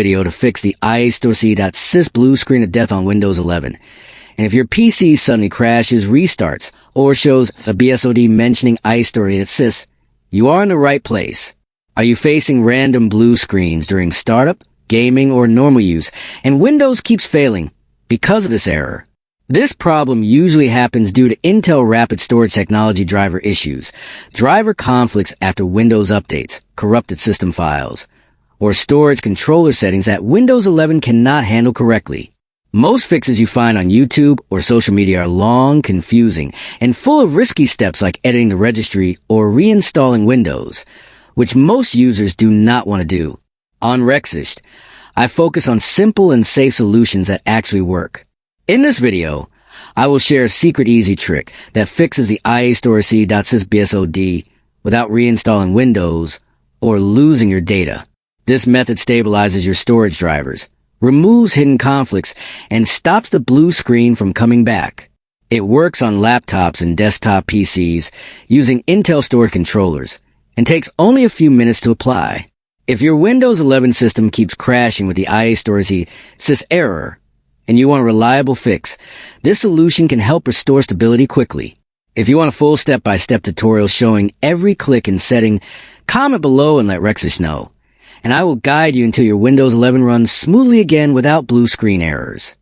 Video to fix the iaStorAC sys blue screen of death on Windows 11. And if your PC suddenly crashes, restarts, or shows a BSOD mentioning iaStorAC sys, you are in the right place. Are you facing random blue screens during startup, gaming, or normal use, and Windows keeps failing because of this error? This problem usually happens due to Intel rapid storage technology driver issues, driver conflicts after Windows updates, corrupted system files, or storage controller settings that Windows 11 cannot handle correctly. Most fixes you find on YouTube or social media are long, confusing, and full of risky steps like editing the registry or reinstalling Windows, which most users do not want to do. On Rexist, I focus on simple and safe solutions that actually work. In this video, I will share a secret easy trick that fixes the iaStorAC sys BSOD without reinstalling Windows or losing your data. This method stabilizes your storage drivers, removes hidden conflicts, and stops the blue screen from coming back. It works on laptops and desktop PCs using Intel storage controllers and takes only a few minutes to apply. If your Windows 11 system keeps crashing with the iaStorAC sys error and you want a reliable fix, this solution can help restore stability quickly. If you want a full step-by-step tutorial showing every click and setting, comment below and let Rexist know, and I will guide you until your Windows 11 runs smoothly again without blue screen errors.